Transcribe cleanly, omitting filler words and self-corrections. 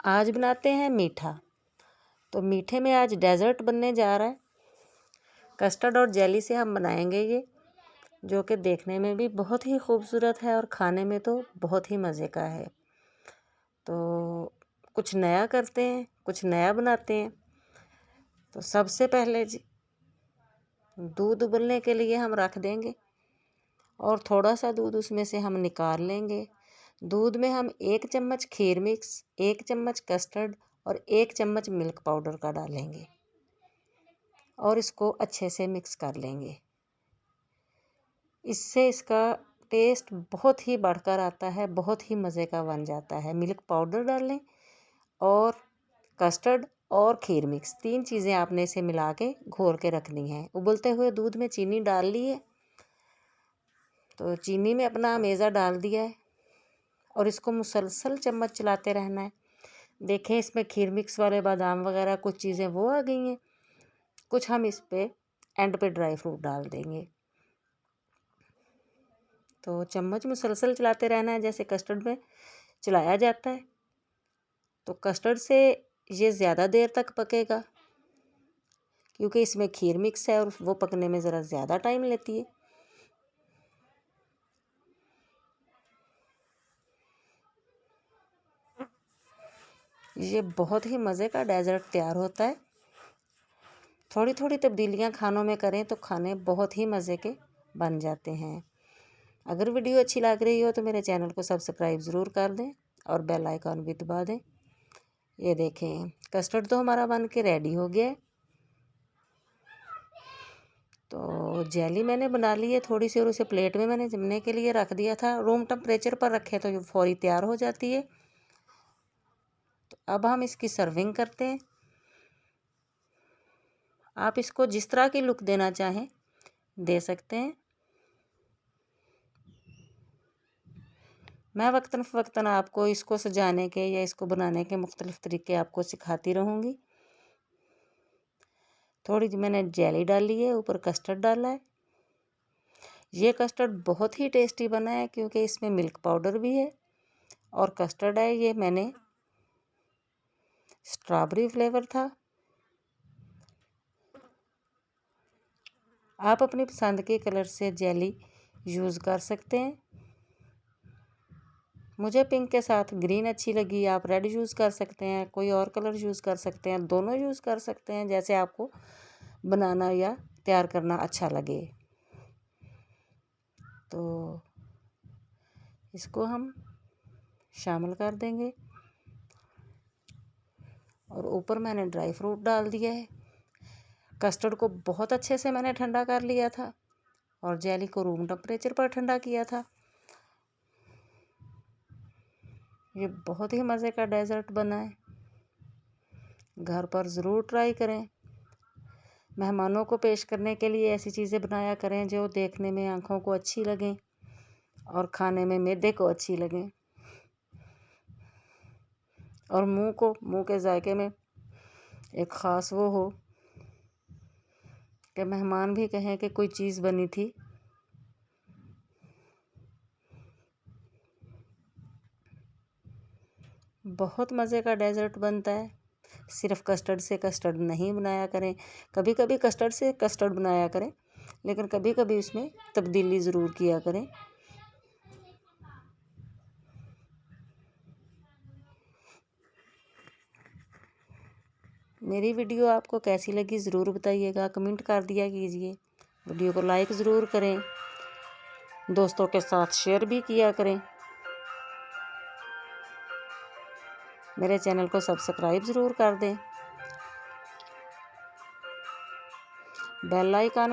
आज बनाते हैं मीठा। तो मीठे में आज डेज़र्ट बनने जा रहा है। कस्टर्ड और जेली से हम बनाएंगे ये, जो कि देखने में भी बहुत ही खूबसूरत है और खाने में तो बहुत ही मज़े का है। तो कुछ नया करते हैं, कुछ नया बनाते हैं। तो सबसे पहले दूध उबलने के लिए हम रख देंगे और थोड़ा सा दूध उसमें से हम निकाल लेंगे। दूध में हम 1 चम्मच खीर मिक्स, 1 चम्मच कस्टर्ड और 1 चम्मच मिल्क पाउडर का डालेंगे और इसको अच्छे से मिक्स कर लेंगे। इससे इसका टेस्ट बहुत ही बढ़कर आता है, बहुत ही मज़े का बन जाता है। मिल्क पाउडर डाल लें और कस्टर्ड और खीर मिक्स, 3 चीज़ें आपने इसे मिला के घोल के रखनी है। उबलते हुए दूध में चीनी डाल ली है, तो चीनी में अपना अमेज़ा डाल दिया है और इसको मुसलसल चम्मच चलाते रहना है। देखें इसमें खीर मिक्स वाले बादाम वगैरह कुछ चीज़ें वो आ गई हैं, कुछ हम इस पे एंड पे ड्राई फ्रूट डाल देंगे। तो चम्मच मुसलसल चलाते रहना है, जैसे कस्टर्ड में चलाया जाता है। तो कस्टर्ड से ये ज़्यादा देर तक पकेगा क्योंकि इसमें खीर मिक्स है और वो पकने में ज़रा ज़्यादा टाइम लेती है। ये बहुत ही मज़े का डेज़र्ट तैयार होता है। थोड़ी थोड़ी तब्दीलियाँ खानों में करें तो खाने बहुत ही मज़े के बन जाते हैं। अगर वीडियो अच्छी लग रही हो तो मेरे चैनल को सब्सक्राइब ज़रूर कर दें और बेल आइकॉन भी दबा दें। ये देखें कस्टर्ड तो हमारा बन के रेडी हो गया है। तो जेली मैंने बना ली है थोड़ी सी और उसे प्लेट में मैंने जमने के लिए रख दिया था। रूम टेम्परेचर पर रखें तो ये फौरी तैयार हो जाती है। तो अब हम इसकी सर्विंग करते हैं। आप इसको जिस तरह की लुक देना चाहें दे सकते हैं। मैं वक्तन फ़वक्तन आपको इसको सजाने के या इसको बनाने के मुख्तलिफ़ तरीके आपको सिखाती रहूँगी। थोड़ी जी मैंने जेली डाली है, ऊपर कस्टर्ड डाला है। ये कस्टर्ड बहुत ही टेस्टी बना है क्योंकि इसमें मिल्क पाउडर भी है और कस्टर्ड है ये मैंने स्ट्रॉबेरी फ्लेवर था। आप अपनी पसंद के कलर से जेली यूज़ कर सकते हैं। मुझे पिंक के साथ ग्रीन अच्छी लगी, आप रेड यूज़ कर सकते हैं, कोई और कलर यूज़ कर सकते हैं, दोनों यूज़ कर सकते हैं, जैसे आपको बनाना या तैयार करना अच्छा लगे। तो इसको हम शामिल कर देंगे और ऊपर मैंने ड्राई फ्रूट डाल दिया है। कस्टर्ड को बहुत अच्छे से मैंने ठंडा कर लिया था और जेली को रूम टेम्परेचर पर ठंडा किया था। ये बहुत ही मज़े का डेज़र्ट बना है, घर पर ज़रूर ट्राई करें। मेहमानों को पेश करने के लिए ऐसी चीज़ें बनाया करें जो देखने में आँखों को अच्छी लगें और खाने में मैदे को अच्छी लगें और मुंह के जायके में एक ख़ास वो हो कि मेहमान भी कहें कि कोई चीज़ बनी थी। बहुत मज़े का डेज़र्ट बनता है। सिर्फ़ कस्टर्ड से कस्टर्ड नहीं बनाया करें, कभी कभी कस्टर्ड से कस्टर्ड बनाया करें, लेकिन कभी कभी उसमें तब्दीली ज़रूर किया करें। मेरी वीडियो आपको कैसी लगी ज़रूर बताइएगा, कमेंट कर दिया कीजिए। वीडियो को लाइक ज़रूर करें, दोस्तों के साथ शेयर भी किया करें। मेरे चैनल को सब्सक्राइब ज़रूर कर दें, बेल आइकन भी